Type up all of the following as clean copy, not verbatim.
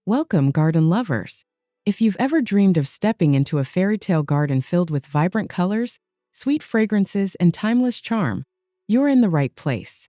Welcome, garden lovers. If you've ever dreamed of stepping into a fairy tale garden filled with vibrant colors, sweet fragrances, and timeless charm, you're in the right place.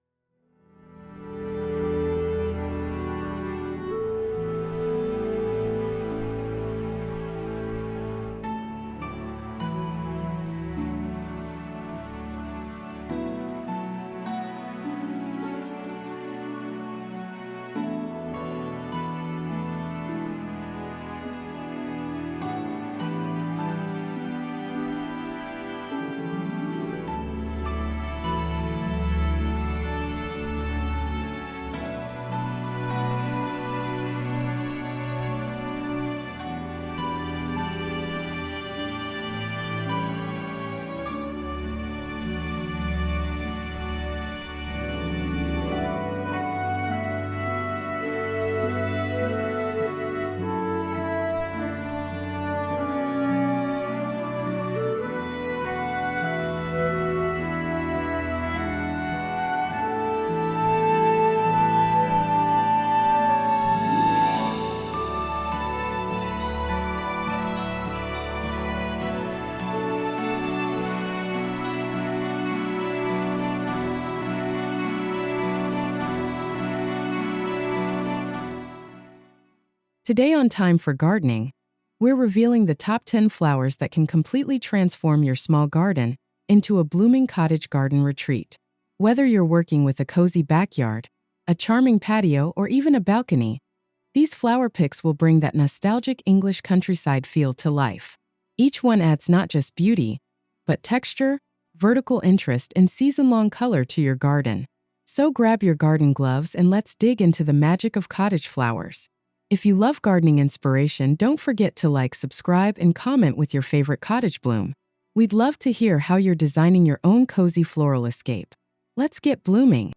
Today on Time for Gardening, we're revealing the top 10 flowers that can completely transform your small garden into a blooming cottage garden retreat. Whether you're working with a cozy backyard, a charming patio, or even a balcony, these flower picks will bring that nostalgic English countryside feel to life. Each one adds not just beauty, but texture, vertical interest, and season-long color to your garden. So grab your garden gloves and let's dig into the magic of cottage flowers. If you love gardening inspiration, don't forget to like, subscribe, and comment with your favorite cottage bloom. We'd love to hear how you're designing your own cozy floral escape. Let's get blooming.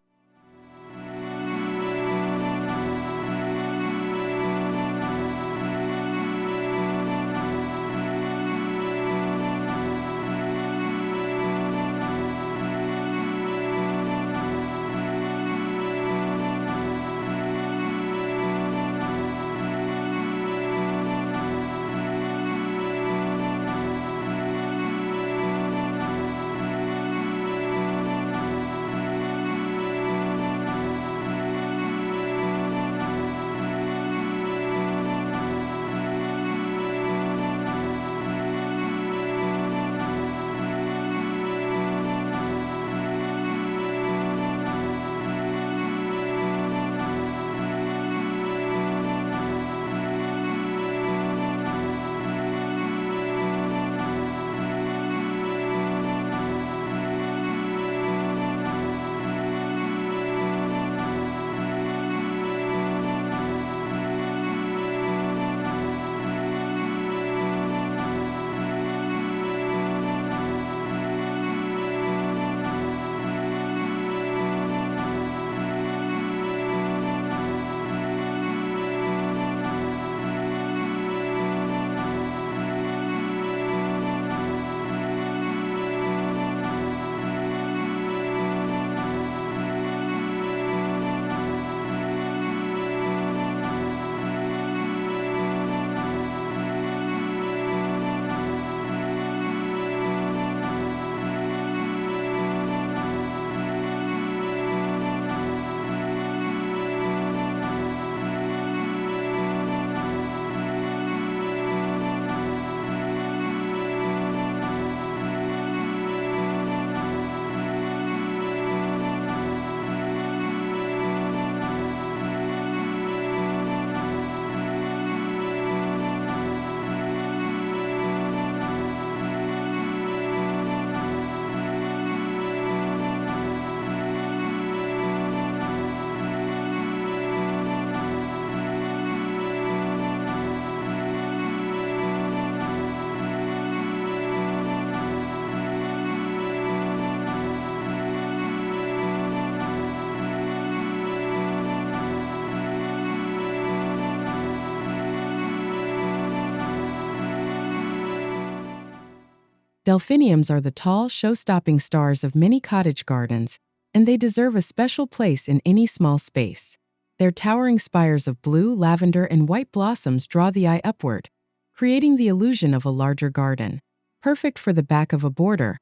Delphiniums are the tall, show-stopping stars of many cottage gardens, and they deserve a special place in any small space. Their towering spires of blue, lavender, and white blossoms draw the eye upward, creating the illusion of a larger garden. Perfect for the back of a border,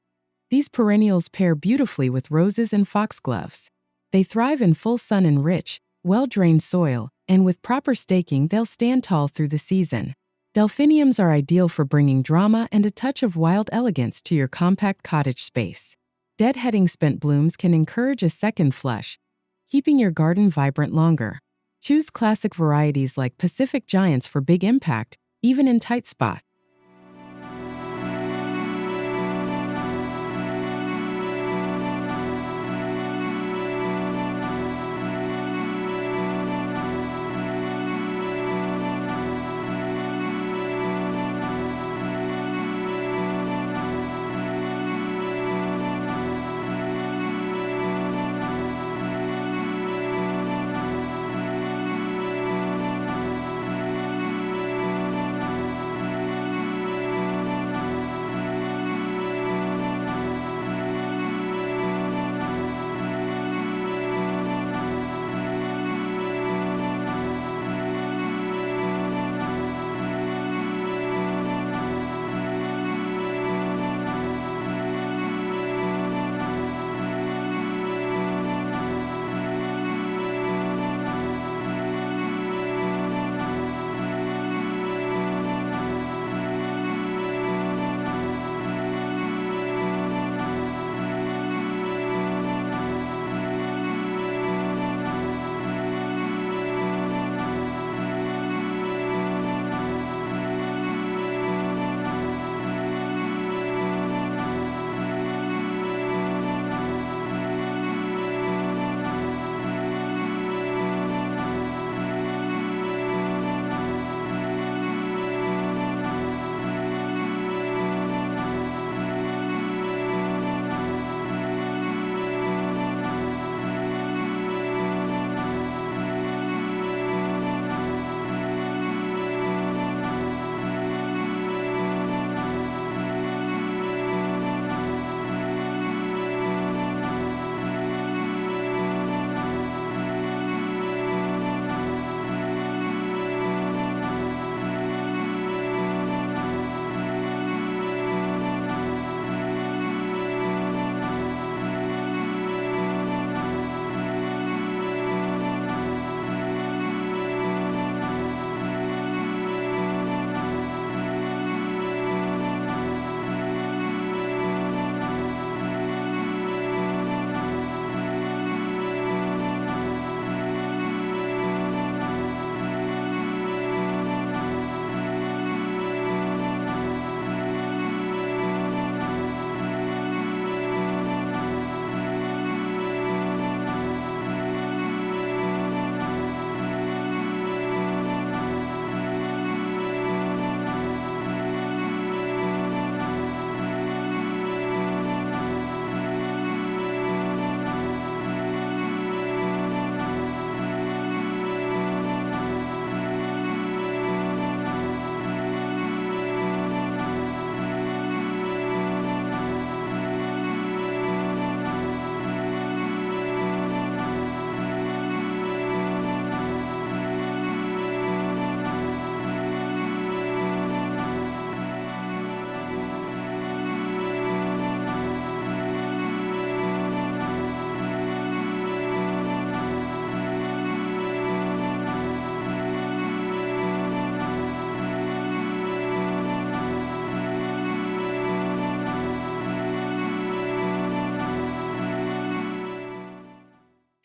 these perennials pair beautifully with roses and foxgloves. They thrive in full sun and rich, well-drained soil, and with proper staking they'll stand tall through the season. Delphiniums are ideal for bringing drama and a touch of wild elegance to your compact cottage space. Deadheading spent blooms can encourage a second flush, keeping your garden vibrant longer. Choose classic varieties like Pacific Giants for big impact, even in tight spots.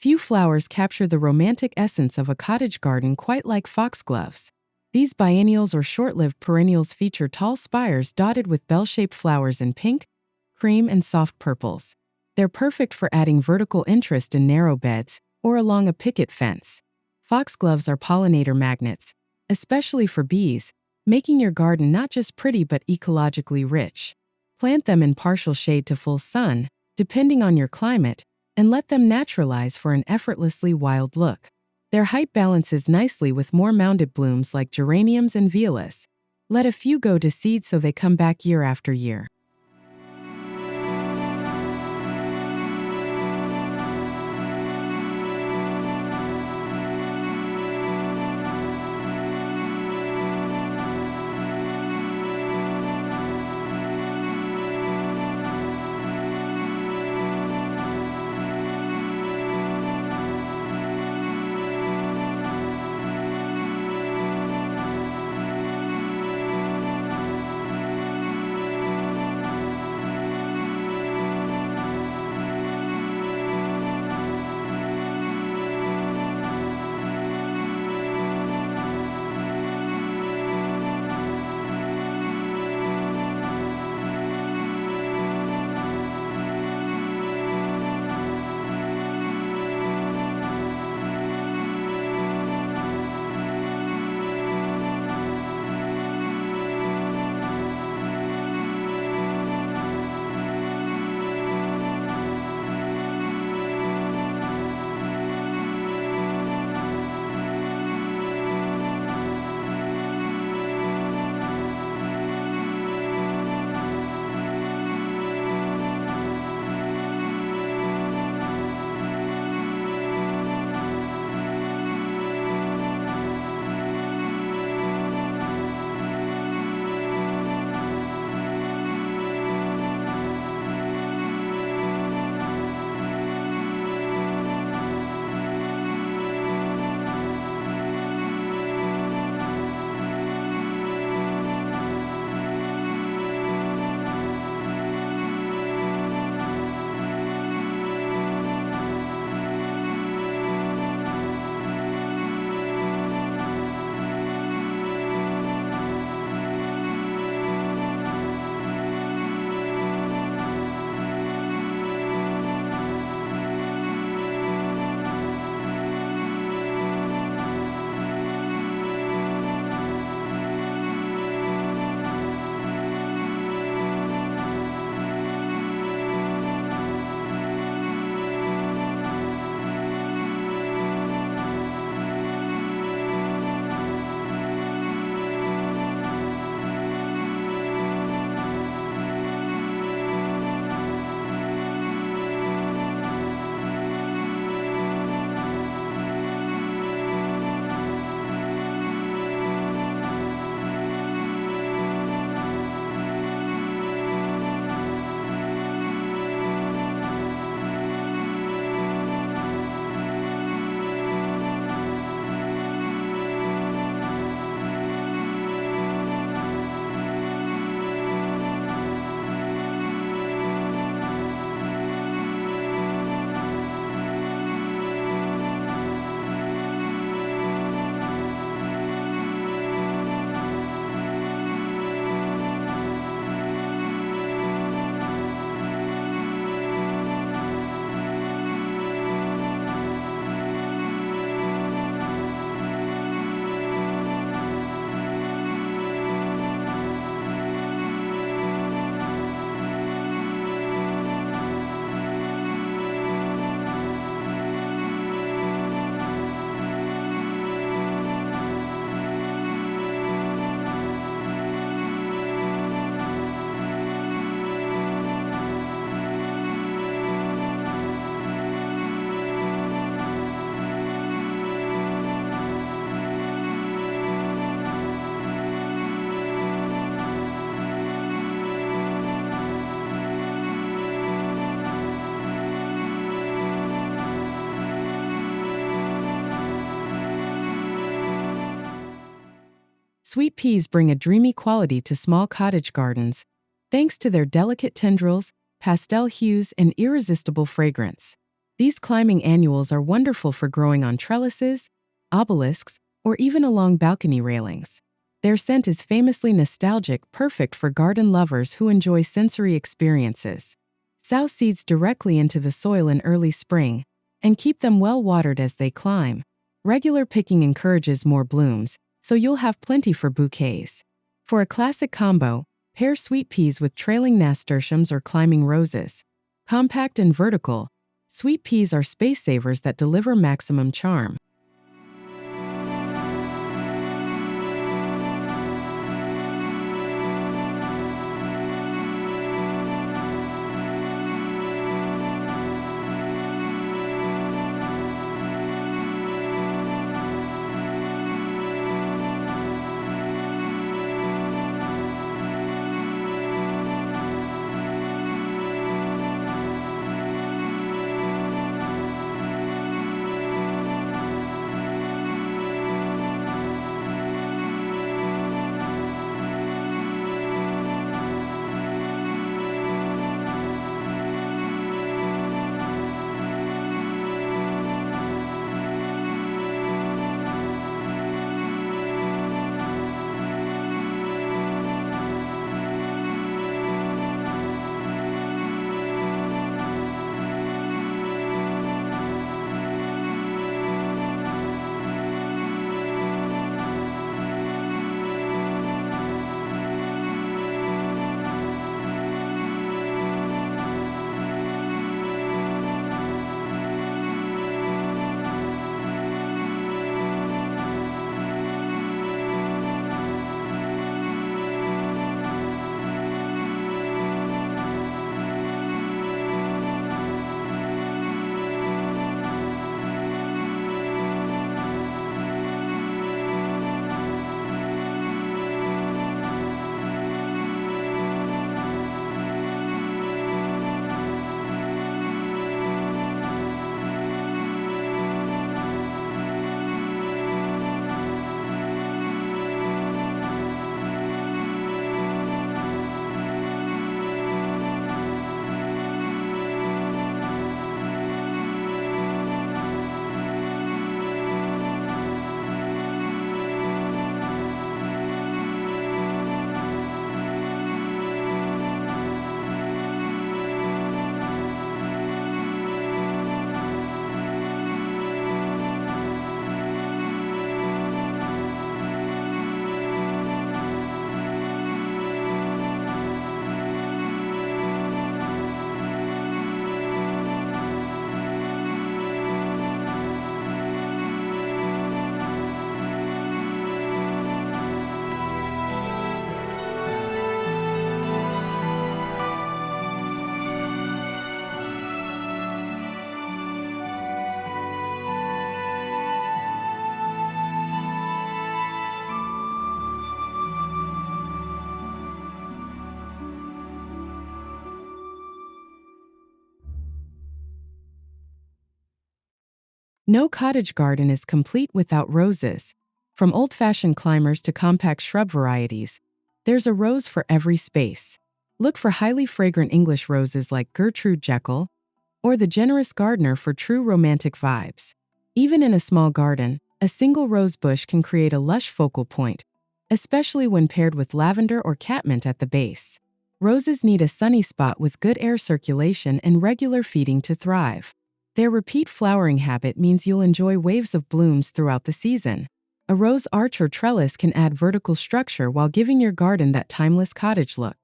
Few flowers capture the romantic essence of a cottage garden quite like foxgloves. These biennials or short-lived perennials feature tall spires dotted with bell-shaped flowers in pink, cream, and soft purples. They're perfect for adding vertical interest in narrow beds or along a picket fence. Foxgloves are pollinator magnets, especially for bees, making your garden not just pretty but ecologically rich. Plant them in partial shade to full sun, depending on your climate, and let them naturalize for an effortlessly wild look. Their height balances nicely with more mounded blooms like geraniums and violas. Let a few go to seed so they come back year after year. Sweet peas bring a dreamy quality to small cottage gardens, thanks to their delicate tendrils, pastel hues, and irresistible fragrance. These climbing annuals are wonderful for growing on trellises, obelisks, or even along balcony railings. Their scent is famously nostalgic, perfect for garden lovers who enjoy sensory experiences. Sow seeds directly into the soil in early spring, and keep them well watered as they climb. Regular picking encourages more blooms, so you'll have plenty for bouquets. For a classic combo, pair sweet peas with trailing nasturtiums or climbing roses. Compact and vertical, sweet peas are space savers that deliver maximum charm. No cottage garden is complete without roses. From old-fashioned climbers to compact shrub varieties, there's a rose for every space. Look for highly fragrant English roses like Gertrude Jekyll, or the generous gardener for true romantic vibes. Even in a small garden, a single rose bush can create a lush focal point, especially when paired with lavender or catmint at the base. Roses need a sunny spot with good air circulation and regular feeding to thrive. Their repeat flowering habit means you'll enjoy waves of blooms throughout the season. A rose arch or trellis can add vertical structure while giving your garden that timeless cottage look.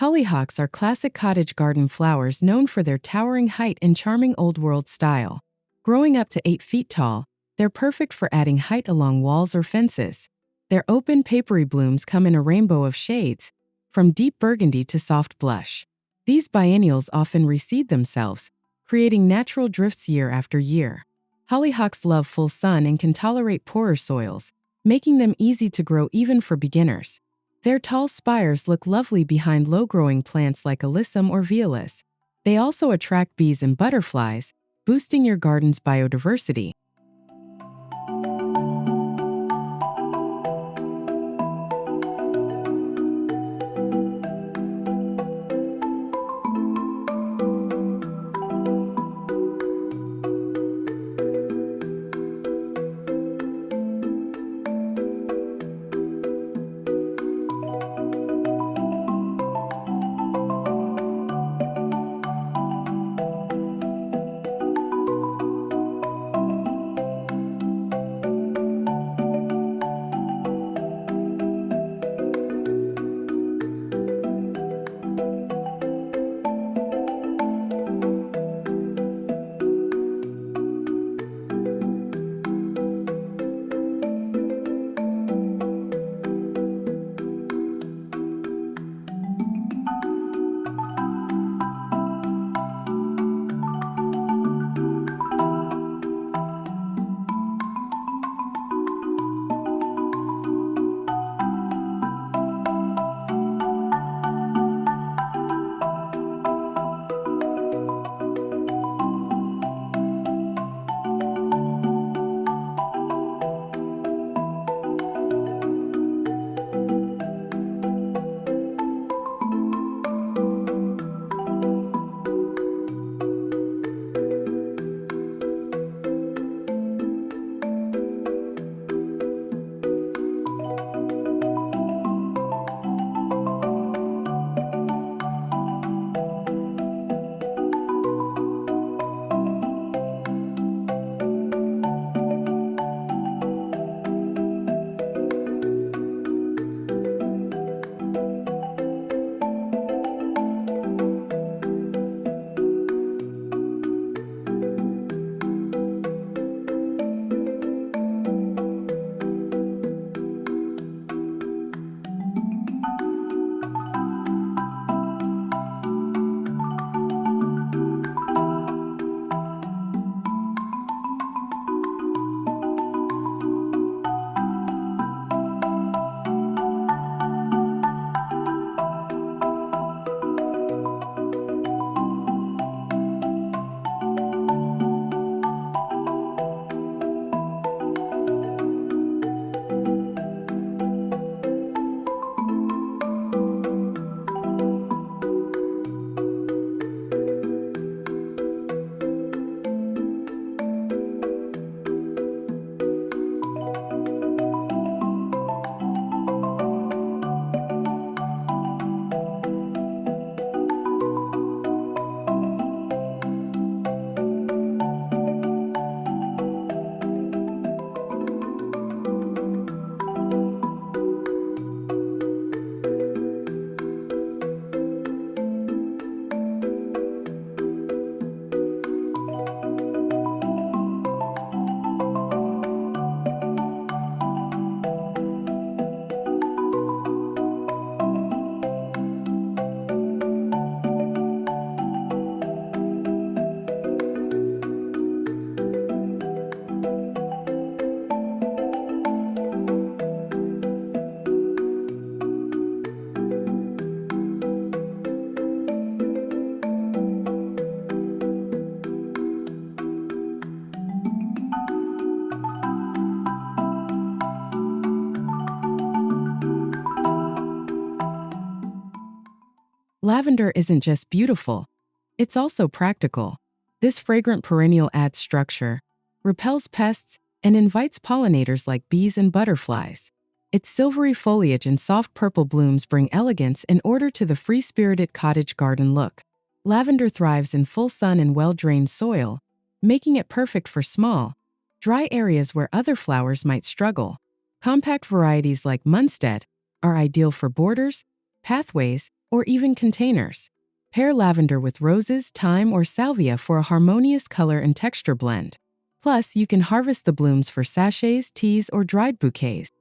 Hollyhocks are classic cottage garden flowers known for their towering height and charming old-world style. Growing up to 8 feet tall, they're perfect for adding height along walls or fences. Their open, papery blooms come in a rainbow of shades, from deep burgundy to soft blush. These biennials often reseed themselves, creating natural drifts year after year. Hollyhocks love full sun and can tolerate poorer soils, making them easy to grow even for beginners. Their tall spires look lovely behind low-growing plants like alyssum or violas. They also attract bees and butterflies, boosting your garden's biodiversity. Lavender isn't just beautiful, it's also practical. This fragrant perennial adds structure, repels pests, and invites pollinators like bees and butterflies. Its silvery foliage and soft purple blooms bring elegance and order to the free-spirited cottage garden look. Lavender thrives in full sun and well-drained soil, making it perfect for small, dry areas where other flowers might struggle. Compact varieties like Munstead are ideal for borders, pathways, or even containers. Pair lavender with roses, thyme, or salvia for a harmonious color and texture blend. Plus, you can harvest the blooms for sachets, teas, or dried bouquets.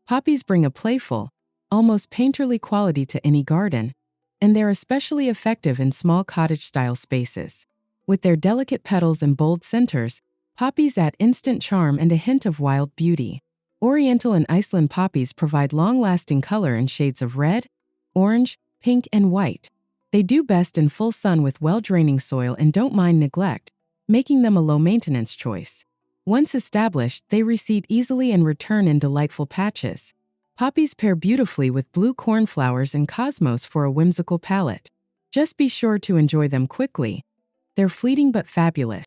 Poppies bring a playful, almost painterly quality to any garden, and they're especially effective in small cottage-style spaces. With their delicate petals and bold centers, poppies add instant charm and a hint of wild beauty. Oriental and Iceland poppies provide long-lasting color in shades of red, orange, pink, and white. They do best in full sun with well-draining soil and don't mind neglect, making them a low-maintenance choice. Once established, they reseed easily and return in delightful patches. Poppies pair beautifully with blue cornflowers and cosmos for a whimsical palette. Just be sure to enjoy them quickly. They're fleeting but fabulous.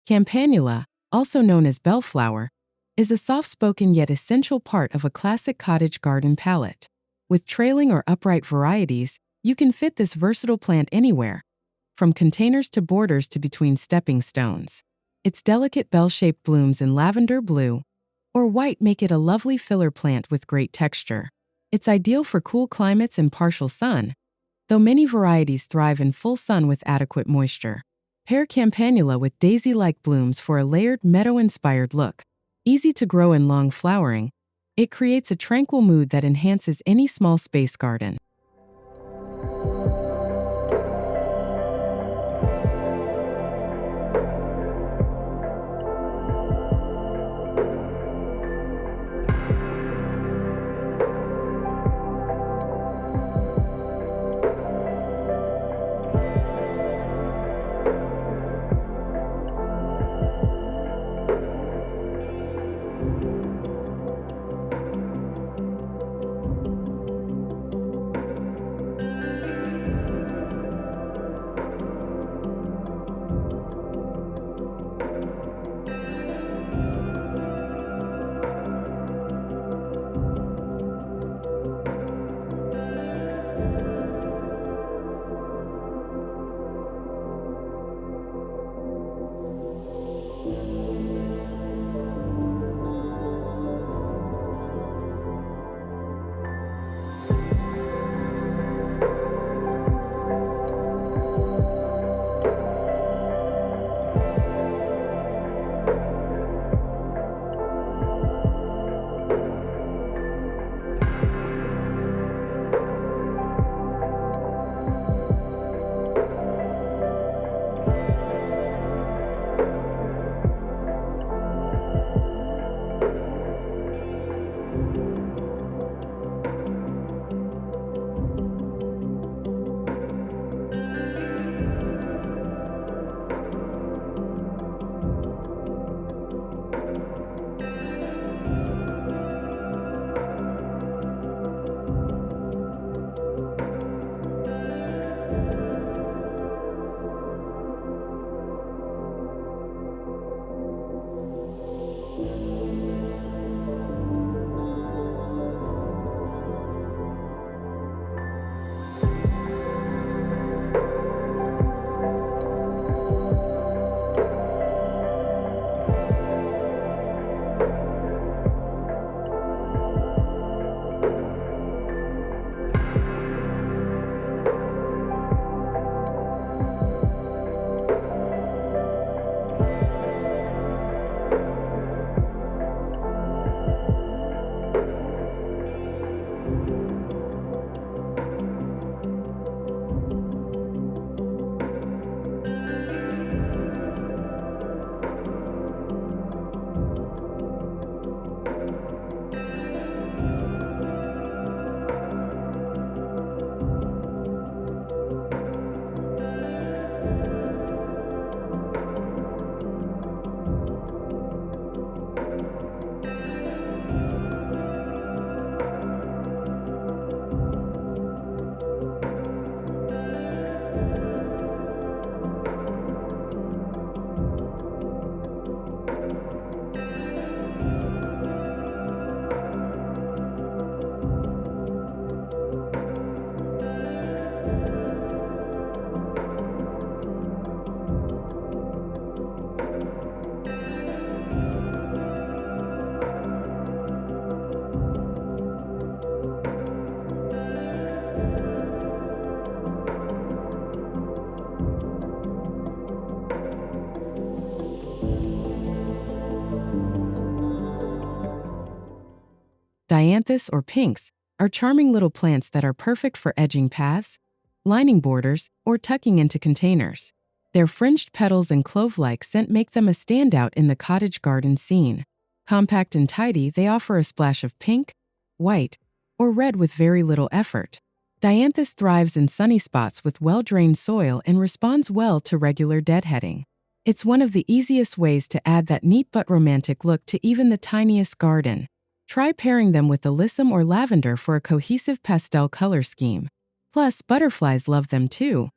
Campanula, also known as Bellflower, is a soft-spoken yet essential part of a classic cottage garden palette. With trailing or upright varieties, you can fit this versatile plant anywhere, from containers to borders to between stepping stones. Its delicate bell-shaped blooms in lavender blue or white make it a lovely filler plant with great texture. It's ideal for cool climates and partial sun, though many varieties thrive in full sun with adequate moisture. Pair Campanula with daisy-like blooms for a layered, meadow-inspired look. Easy to grow and long flowering, it creates a tranquil mood that enhances any small space garden. Dianthus or pinks are charming little plants that are perfect for edging paths, lining borders, or tucking into containers. Their fringed petals and clove-like scent make them a standout in the cottage garden scene. Compact and tidy, they offer a splash of pink, white, or red with very little effort. Dianthus thrives in sunny spots with well-drained soil and responds well to regular deadheading. It's one of the easiest ways to add that neat but romantic look to even the tiniest garden. Try pairing them with alyssum or lavender for a cohesive pastel color scheme. Plus, butterflies love them too.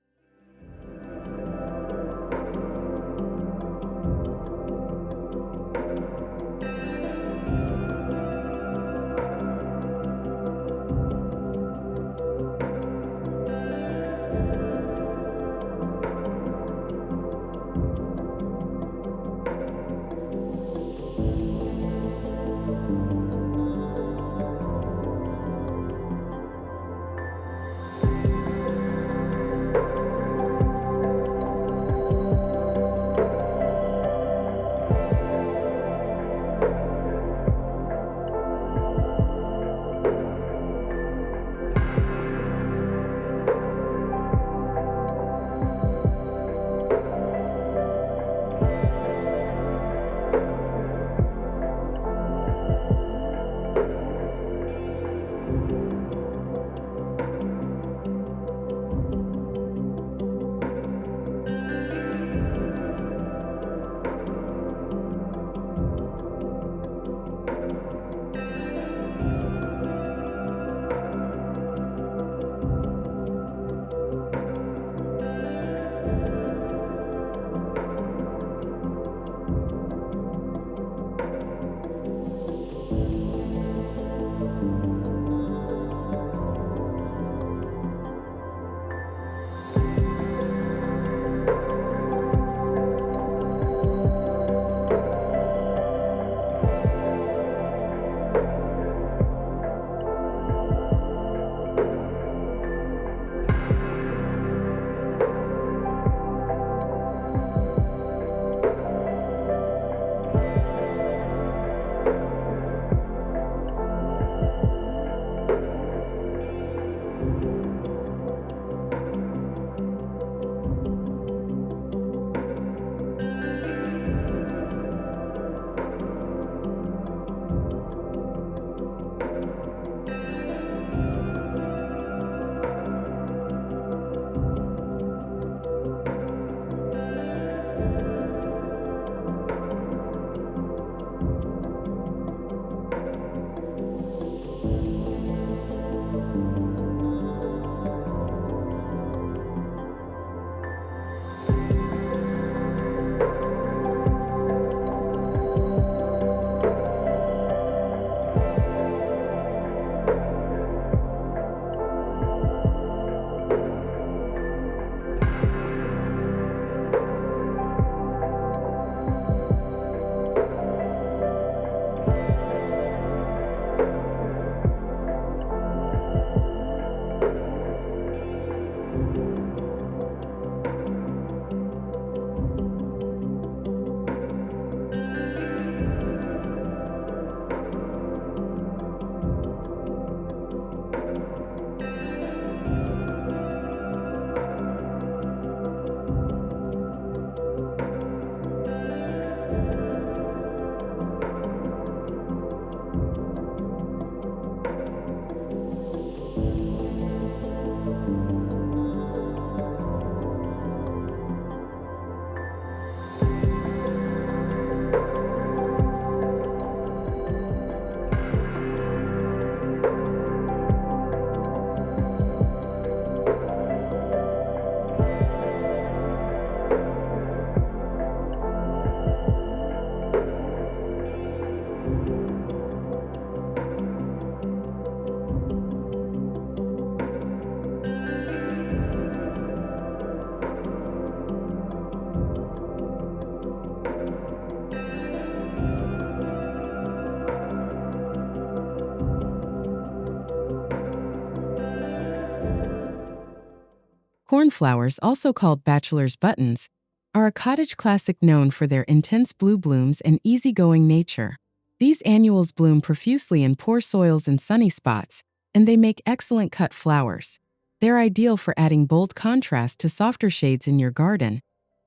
Cornflowers, also called bachelor's buttons, are a cottage classic known for their intense blue blooms and easygoing nature. These annuals bloom profusely in poor soils and sunny spots, and they make excellent cut flowers. They're ideal for adding bold contrast to softer shades in your garden,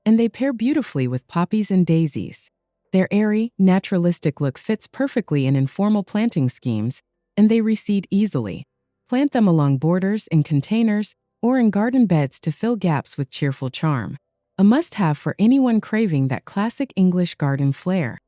and they pair beautifully with poppies and daisies. Their airy, naturalistic look fits perfectly in informal planting schemes, and they reseed easily. Plant them along borders, in containers, or in garden beds to fill gaps with cheerful charm. A must-have for anyone craving that classic English garden flair.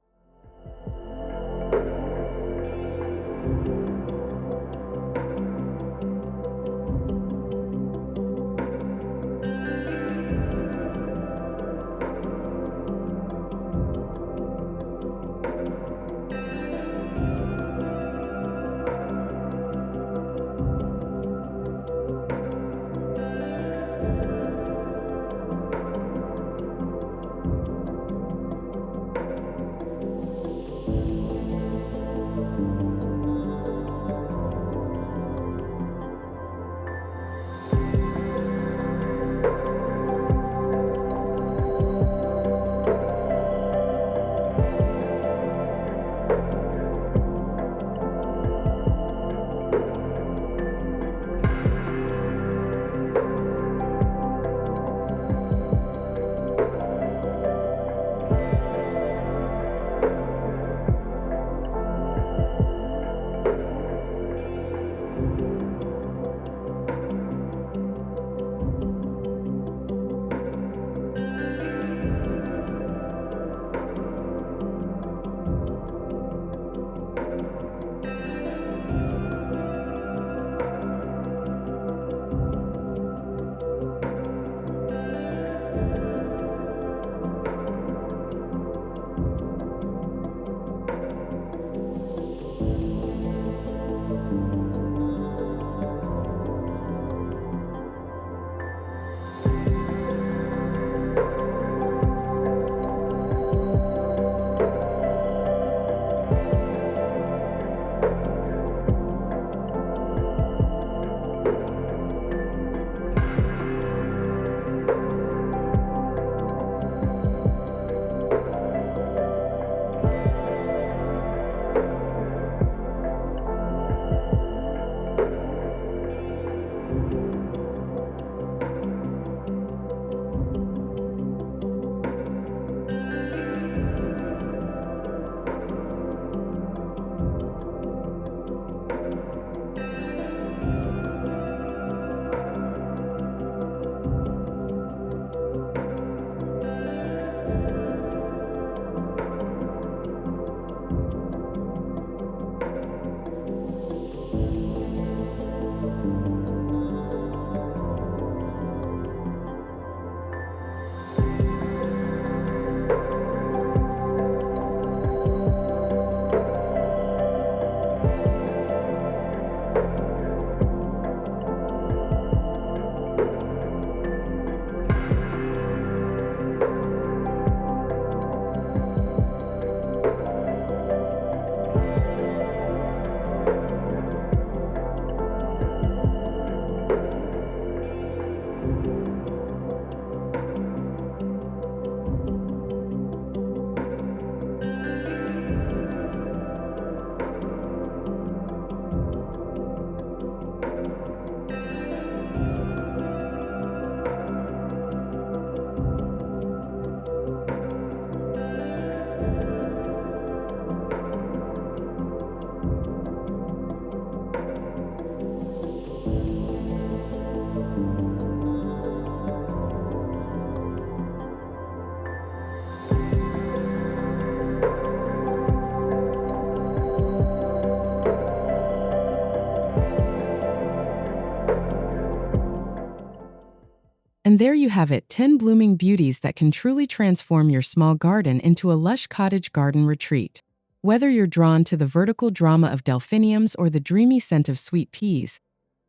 And there you have it, 10 blooming beauties that can truly transform your small garden into a lush cottage garden retreat. Whether you're drawn to the vertical drama of delphiniums or the dreamy scent of sweet peas,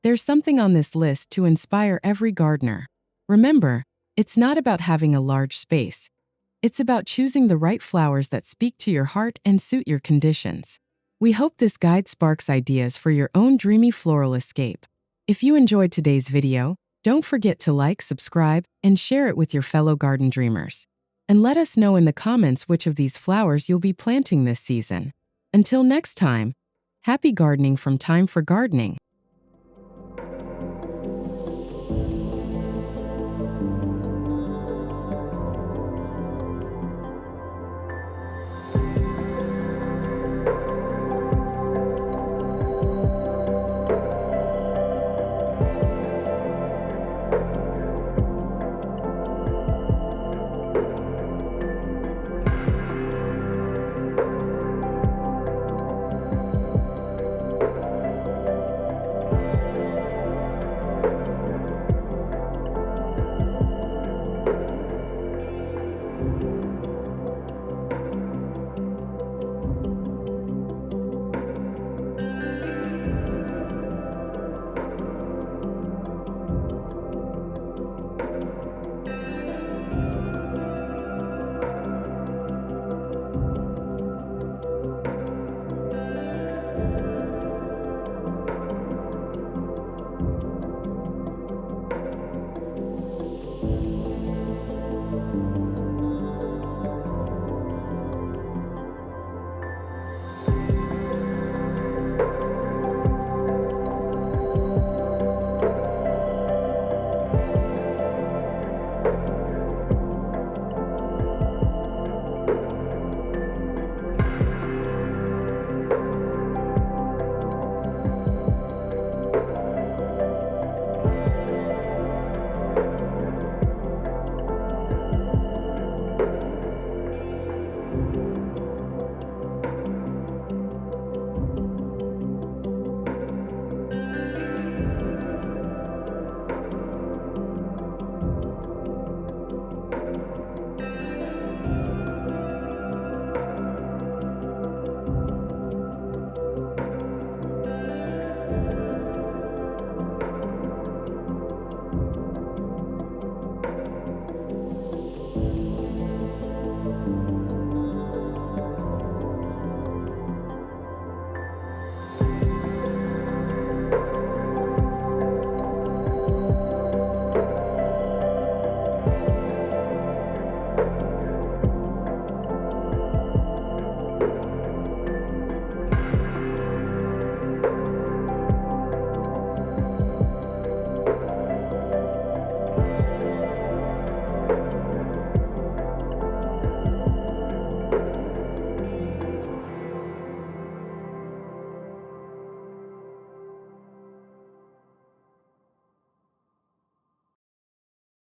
there's something on this list to inspire every gardener. Remember, it's not about having a large space. It's about choosing the right flowers that speak to your heart and suit your conditions. We hope this guide sparks ideas for your own dreamy floral escape. If you enjoyed today's video, Don't forget to like, subscribe, and share it with your fellow garden dreamers. And let us know in the comments which of these flowers you'll be planting this season. Until next time, happy gardening from Time for Gardening.